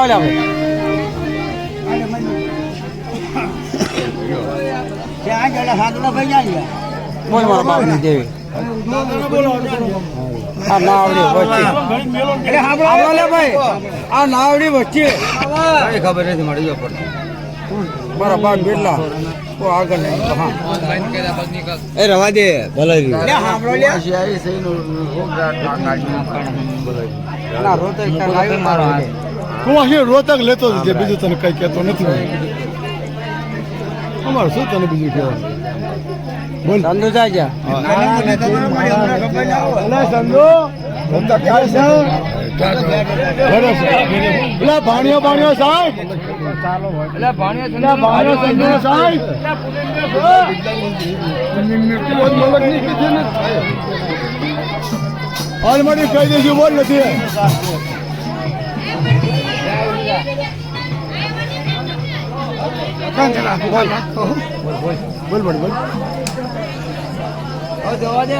બોલે આપણે બોલ મારા બાપની દેવી આ નાવડી વચ્ચે ભાઈ આ નાવડી વચ્ચે ખબર નથી મળી પડતી મારા બાપ કેટલા આગળ એ રવા દે ભલે રોતક લેતો જ બીજું તને કઈ કહેતો નથી અમારે શું તને બીજું કહેવાનું બોલ ધંધો જાય ભાણિયો સાહેબ ઓલરેડી કહી દઈશું બોલ નથી બોલ બોલ બોલ જવા દે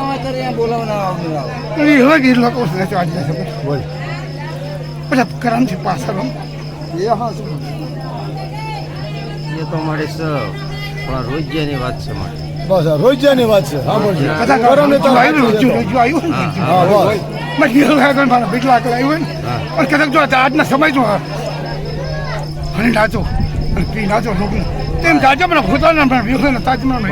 બોલાવના લોકો બોલ પછી કરમ છે પાછળ એ તો મળે છે પણ રોજની વાત છે મારે બસ રોજની વાત છે હા બોલ કરમ ને તો આવ્યું જો આજના સમય જો અને નાચો અને પી નાચો તેમ જાજો પણ પોતાના પણ વ્યવસાય તાજમાં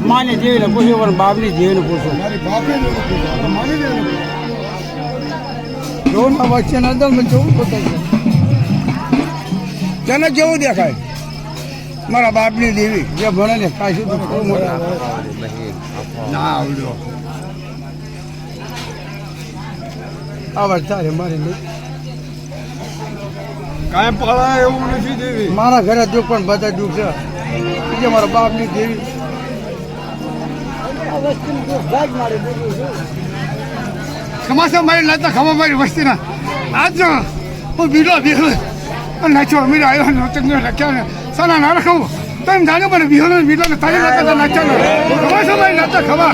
માને જેવીને પૂછ્યું પણ બાપની જેવીને પૂછો જોના વચ્ચે નદર મેં જોવું પોતાય તને કેવું દેખાય મારા બાપની દેવી જે ભણે ને કાશી તો ખૂબ મોટા ના આવડ્યો આ વાત તારે મારી નહીં કાંઈ પળા એવું નથી દેવી મારા ઘરે દુઃખ પણ બધા દુઃખ છે જે મારા બાપની દેવી ખમાસા મારી લાતા ખમા મારી વસ્તીના આજ હું બીડો બીહો નાચો મીરો આવ્યો નોચંગ લખ્યા ને સાના ના રખવું તો એમ જાણ્યો પણ બીહો બીડો ને તારી લાતા નાચ્યા ખમાસા મારી લાતા ખમા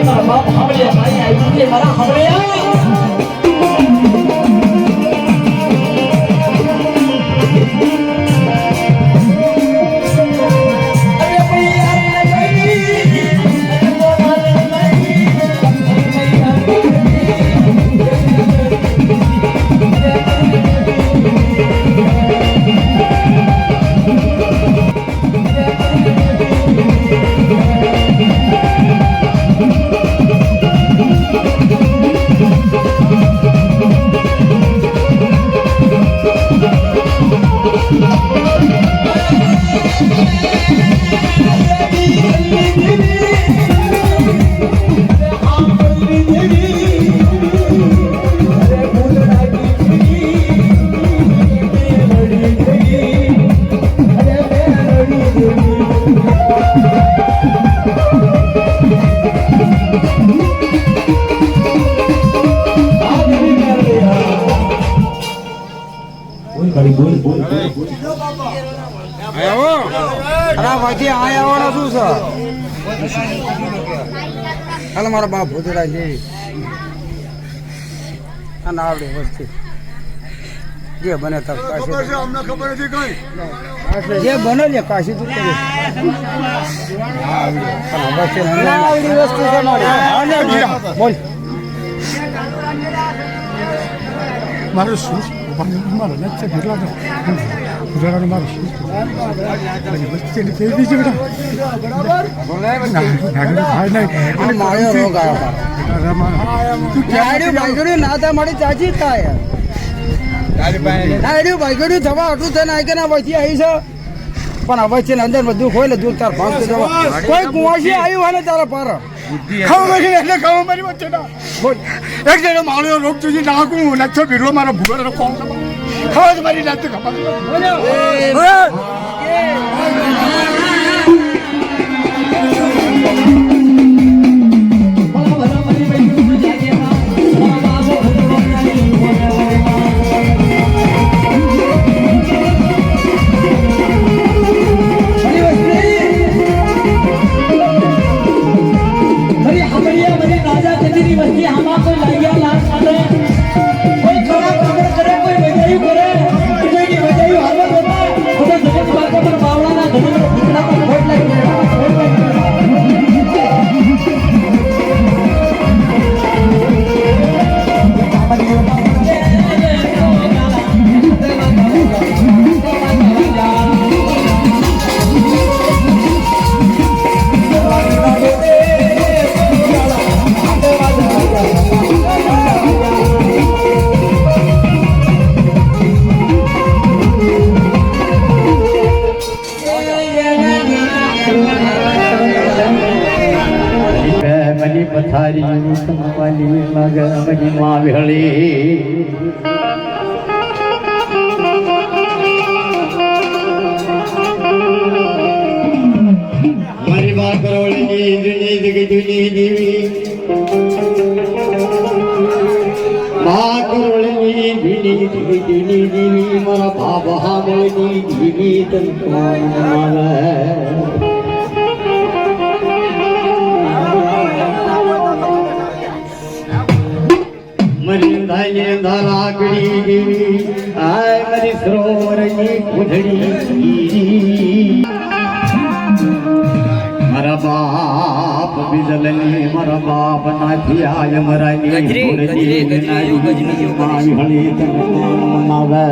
ભાઈ મારા બાપ સાંભળ્યા ભાઈ આવ્યું છે મારા સાંભળ્યા હાલ મારા બાપ ભૂતરા છે અને આવડે વસ્તુ જે બને તક જે બને લે કાશી તું કરે આવડી વસ્તુ છે બોલ મારું શું મારો લક્ષ્ય કેટલા ગુજરાત મારું શું વચ્ચેની કેવી બીજી બેટા માયો રોગ આવ્યો નાતા મારી ચાચી થાય ભાઈગડ્યું થવા હતું તને આ કે ના વચ્ચે આવી છે પણ આ વચ્ચે અંદર બધું ખોઈ દૂર તાર ભાગ કોઈ કુવાસી આવ્યું હોય ને તારા પાર ખાવા મારી વચ્ચે એક જણો માળ્યો રોગ જોઈ નાખું લચ્છો ભીડો મારો ભૂગોળ કોમ ખાવા મારી નાખતો ખબર પથારી કમાવાની મગમની માવળી મારી માં કરોળની નીંદ ગીધુની દેવી માં કરોળની નીંદ ગીધુની દેવી મારા બાબા હામળની દેવી તંતો માલે લાકડી દેવી આય મારી સરોવરની કુંડળી મારા બાપ બીજલની મારા બાપ નાથી આય મરાની ગજની મારી હળી મનાવે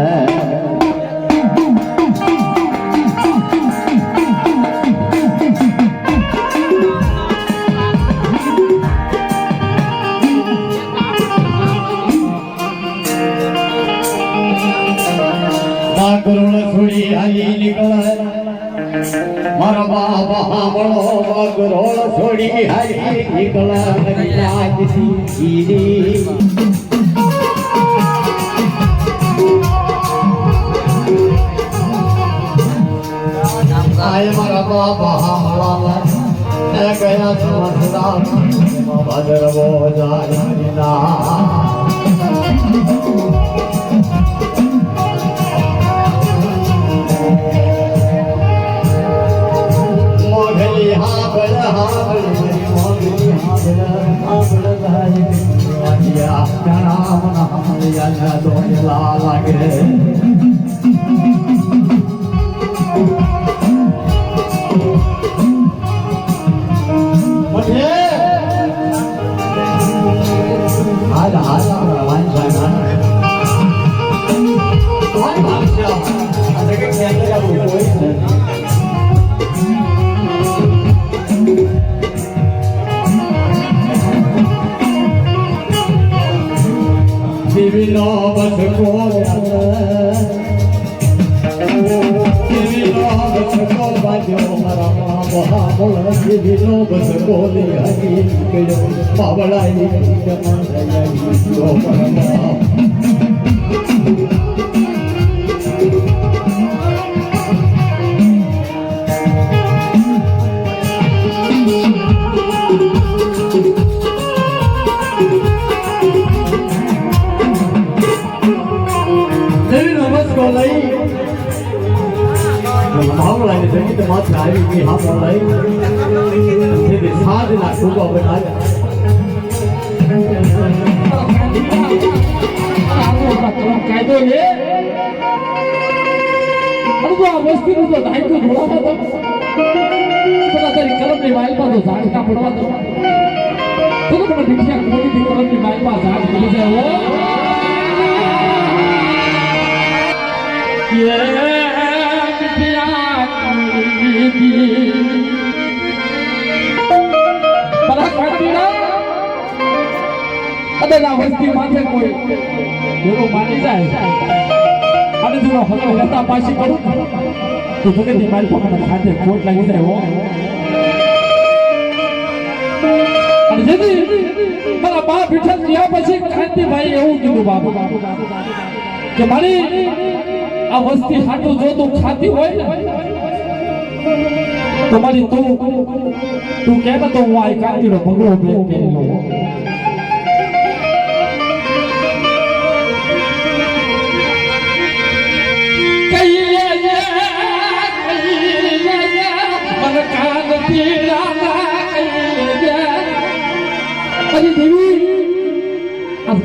કરોડ છોડી હાલી નીકળે મારા બાબા હામળો કરોડ છોડી હાલી નીકળે આય મારા બાબા હામળા ગયા સમસરા ભાદરવો જાય મોગલી હા બળ હા બળ મોગલી હા બળ નામ નામ દોડલા લાગે હાલ હાલ વાંચા Divino Vasco Divino Vasco Vajo Marama Mahamola Divino Vasco Lihari Keyo Pavalai Kamanayai Yo Marama Mahamola ni jadi tempat hari ini Mahamola jadi sahaja nak cuba berada. કાયદો છે અડધો આ વસ્તી નો દાયકો જોડાવા તો પેલા તારી કલમની વાયલમાં તો ઝાડ ના પડવા દો તો મને દીક્ષા કોઈથી કલમની વાયલમાં ઝાડ પડી જાય વસ્તી માથે કોઈ એવો માની જાય અને જો હવે હતા પાછી કરું તો જગતની મારી પકડ ખાતે ખોટ લાગી જાય હો અને જેથી મારા બા વિઠ્ઠલ જ્યાં પછી કાંતિભાઈ એવું કીધું બાપુ કે મારી આ વસ્તી હાટું જો તું ખાતી હોય ને તો મારી તું કે તો હું આ કાંતિનો ભગવો પ્રેમ કરી લઉં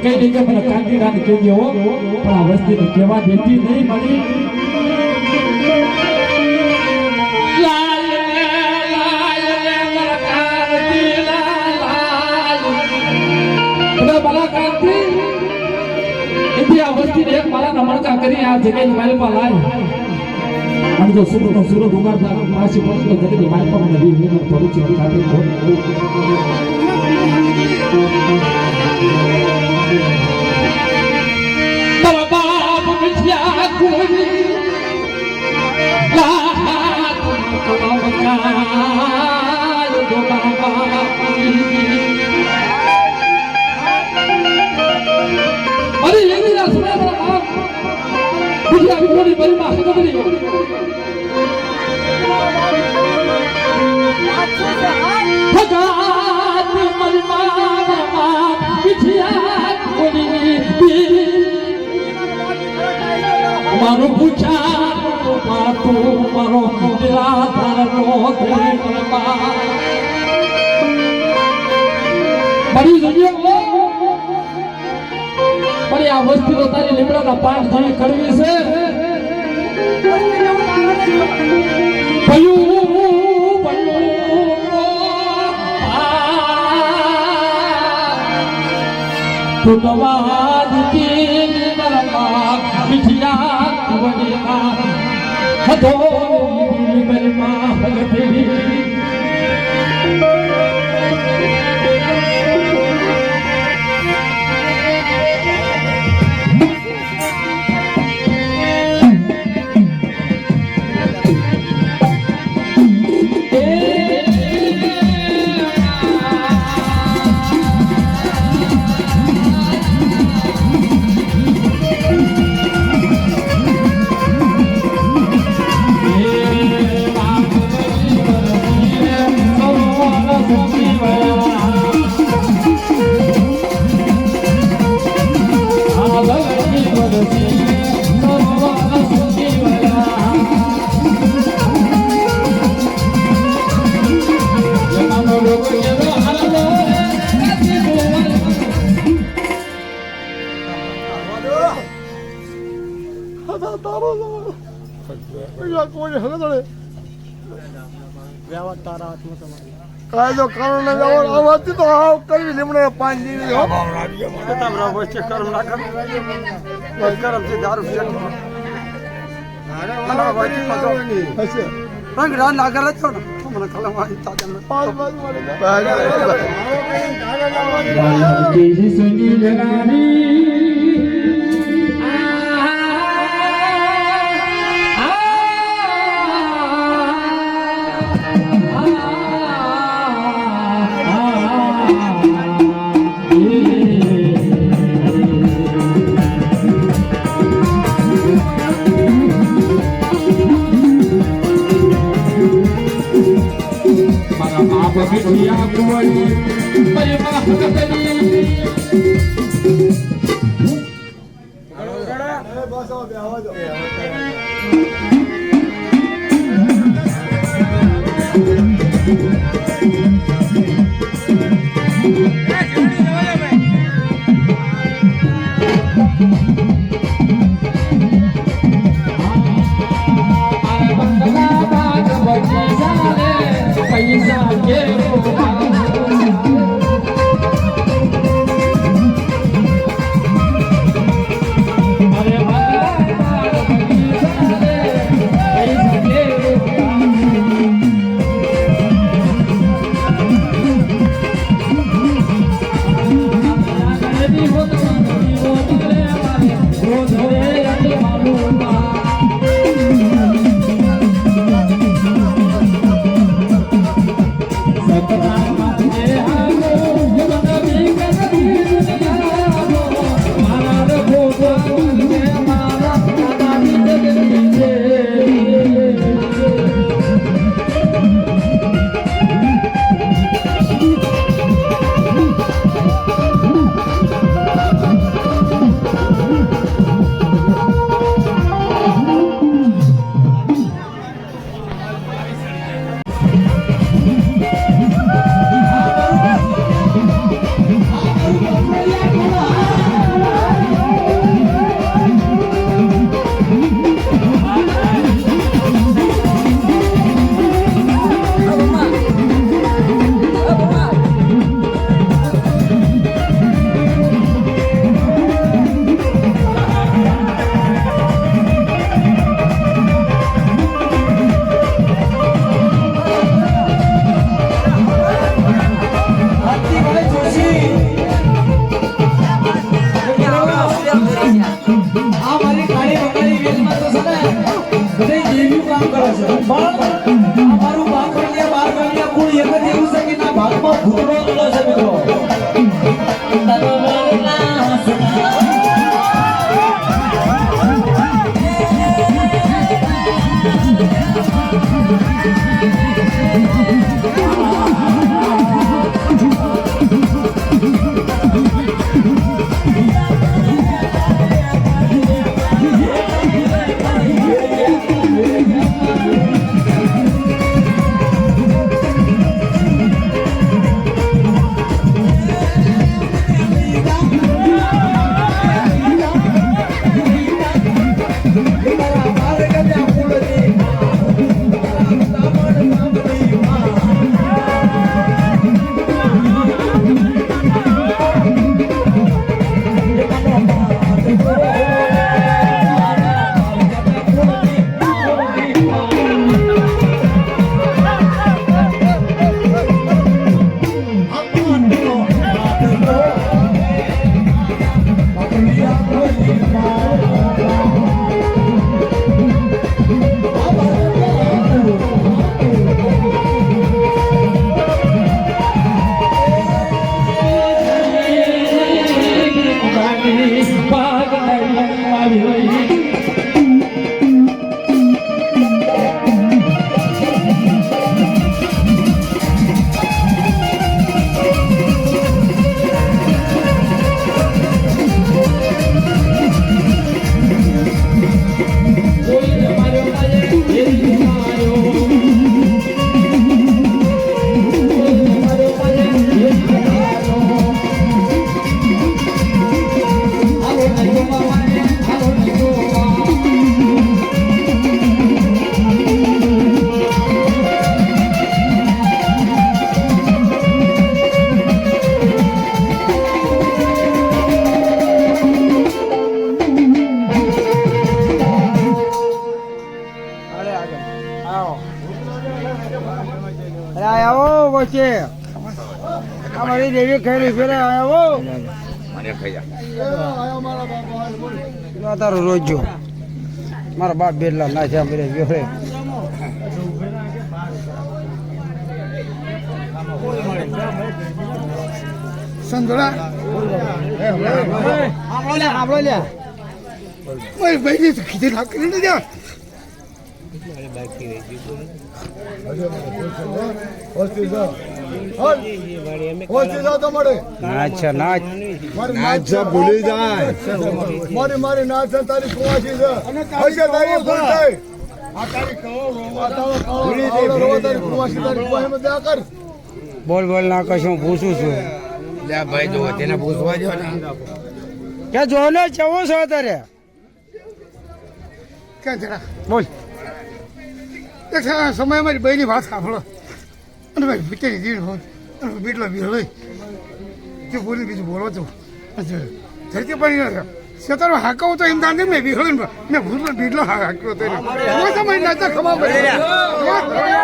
કઈ જગ્યા મને કાંતિરાને કહેજો પણ આ વસ્તીને કહેવા દેતી નહીં મળી આ વસ્તીને એક મારા નમણકા કરી આ જગ્યાની માલપા લાય અને જો સુરત ઉગાડતા પાછી પહોંચતો જગ્યાની માલપા મને વીર થોડું છે ખાતે મારા બાપ મિઠિયા કોઈ લાત કમાવકાર દો બાબા અરે એની ના સુના મારા બાપ મિઠિયા વિઠોડી બરી માં ખબરી ભગાત મલમા મિઠિયા કોઈ મારો પૂછા મારો દિલાધાર નો મારી જગ્યા મારી આ વસ્તુ તો તારી લીમડાના પાઠ ઘણી કરવી છે તું નવાજ કી મિઠિયા કુવડિયા હદો બલમા ભગતી તારો પૈસા કોઈ હગદળે વ્યવહાર તારા હાથમાં તમારી કાયદો કાનૂન આવાથી તો હાવ કરવી લીમડે 5 દીવી હો તમારા વચ્ચે કર્મ ના કર કર્મથી દારૂ છે હશે રંગ રાન ના કરે છો ને મને કલમાની તાકાત કેજી સુની જનાની બિટિયા કુંવરી પરિમા હકતની પૈસા કે અમારી દેવી ખેરી ફેરે આવ્યો તારો રોજ જો મારા બાપ બેટલા નાખ્યા બધે વેફળે સંતોડા આપણો લે મારી ભાઈ ખીચી નાખી ને જા નાચ નાચ નાચ ભૂલી જાય મારી મારી નાચ તારી કુવાસી છે હશે તારી ભૂલ થાય આ તારી કહો ભૂલી તારી કુવાસી તારી કુવાસી દયા કર બોલ બોલ ના કશું પૂછું છું લે ભાઈ જો તેને પૂછવા જો ને કે જો ને ચવો છો તારે ક્યાં જરા બોલ એક સમય મારી બહેની વાત સાંભળો અને ભાઈ બીચારી દીડ હોત અને બીટલો બીહળો જે બોલી બીજું બોલો તો ધરતી પડી ન શેતારો હાકવું તો એમ દાંડી મેં બીહળો મેં ભૂલો બીટલો હાક્યો તો સમય નાચા ખમા પડી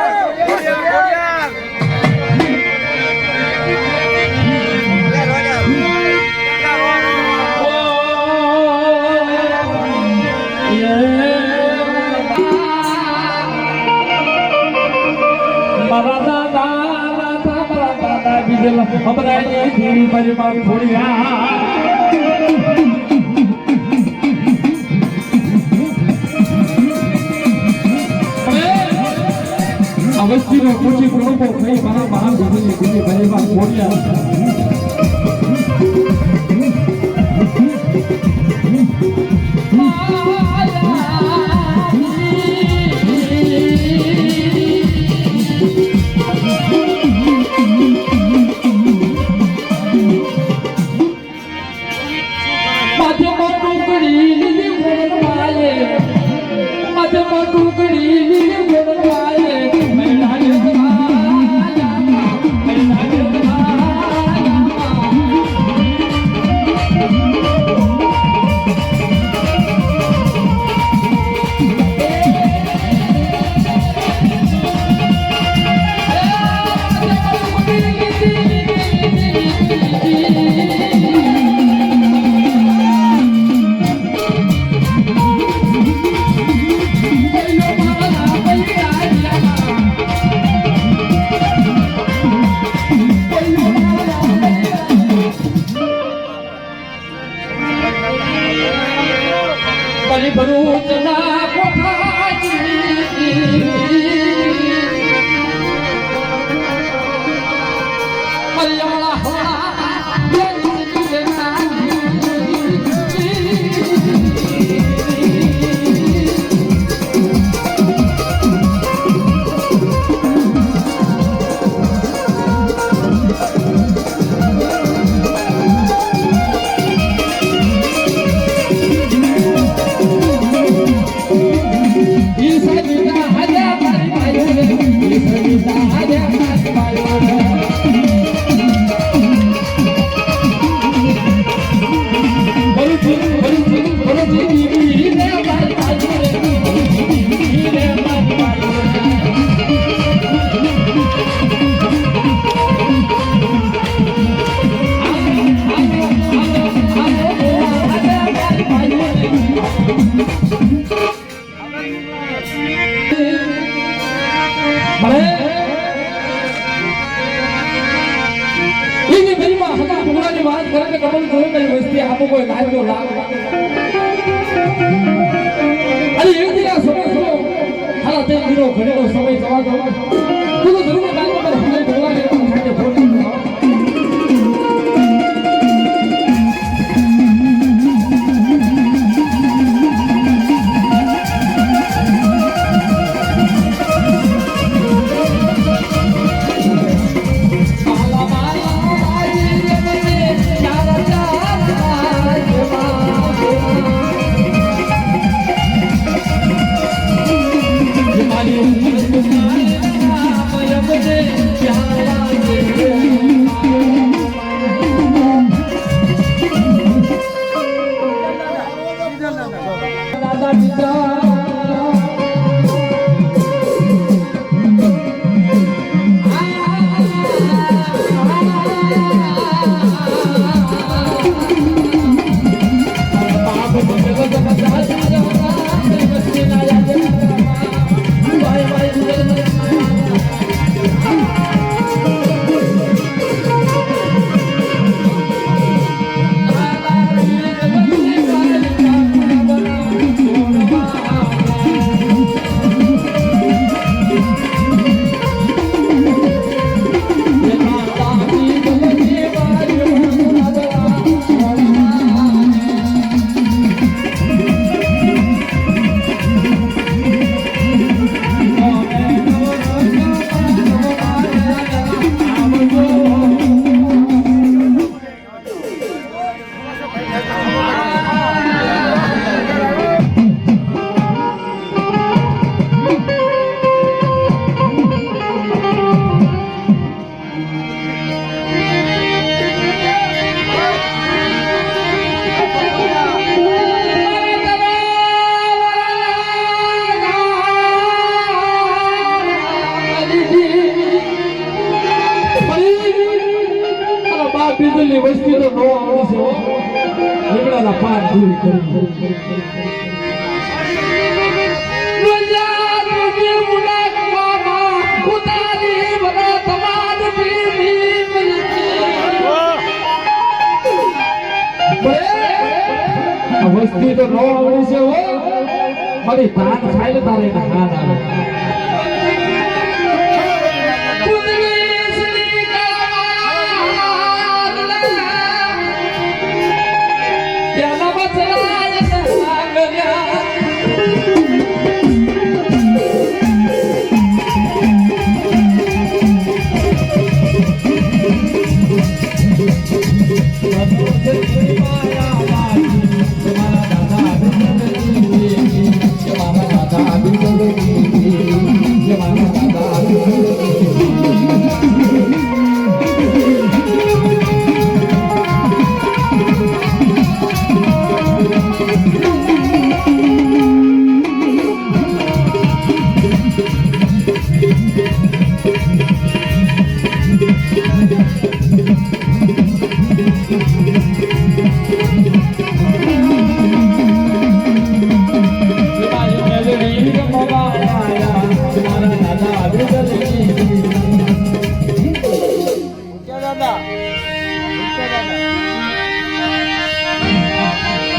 અવશ્ય પૂછી પૂરો કઈ મારા મહાન ગુરુજી ગુરુજી ભાઈમાં બોલ્યા Hare બા બીજલી વસ્તી તો નો આવડી છે હો. લીમડાના પાન દૂર કરી વસ્તી તો નો આવડી છે હો. મારી ધાન ખાઈ લે તારે ના હાથ આવે.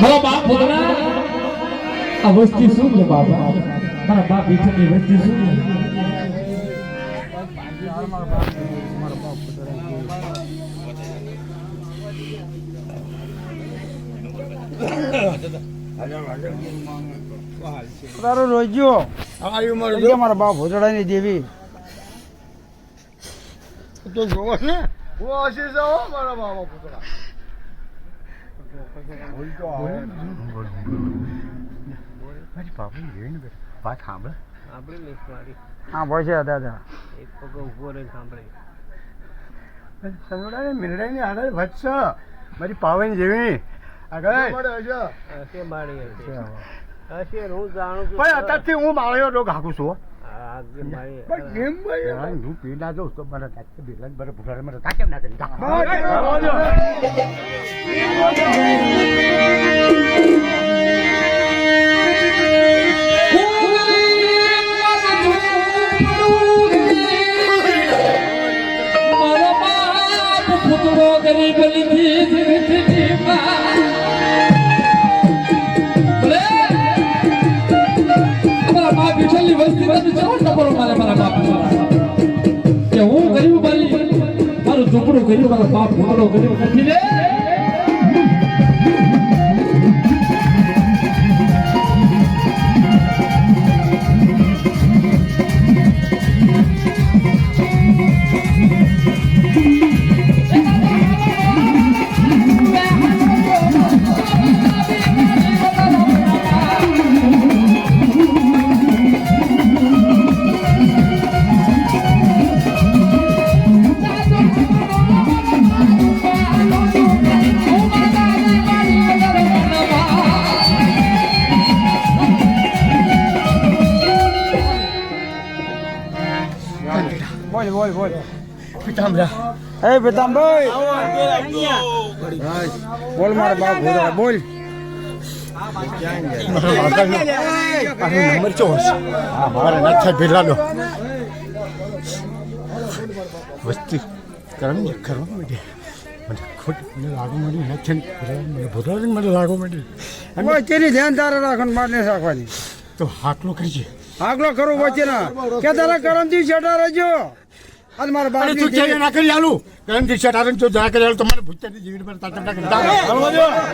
મારા બાપ ભોળા આ વસ્તી શું છે બાબા? મારા બાપ બીજાની વસ્તી શું છે? તારો રોજ્યો મારા બાપ ભોજડાની દેવી તો જોવો ને હું આશી જાઓ મારા બાબા પુતળા મારી બાપુ જોઈને વાત સાંભળે હા ભાઈ દાદા સંગડાને મિલડાની આગળ વધશ મારી પાવન જેવી આગળ અત્યારથી હું માળ્યો તો ઘાકું છું હું પી ના જાઉં તો મને બિરલા બરે ભૂખા મને કેમ ના કરી હું ગરીબ મારું ઝૂંપડું કર્યું મારો બાપ ભૂતળો કર્યો નથી લે. બોલ પિતાંબરા એ પિતાંબભાઈ બોલ મારા બાપ ભોજડા બોલ નંબર ચો હા મારે નથી ભેલાનો વસ્તી કરવાની કરવા માંડી મને ખોટ મને લાગુ માંડી નથી મને ભોજડા મને લાગુ માંડી વચ્ચેની ધ્યાન તારે રાખવાનું મારને રાખવાની તો હાકલો કરજે આગલો કરું વચ્ચેના કે તારા કરમથી છેટા રહેજો અને મારા બાપ તું છે ના કરી આલું કરમ થી શટ આરન તો જા કરી આલું તમારે ભૂતની જીવન પર તાતા ના કરી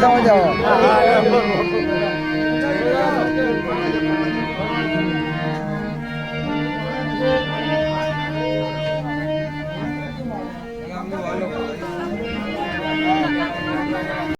પાછા જાઓ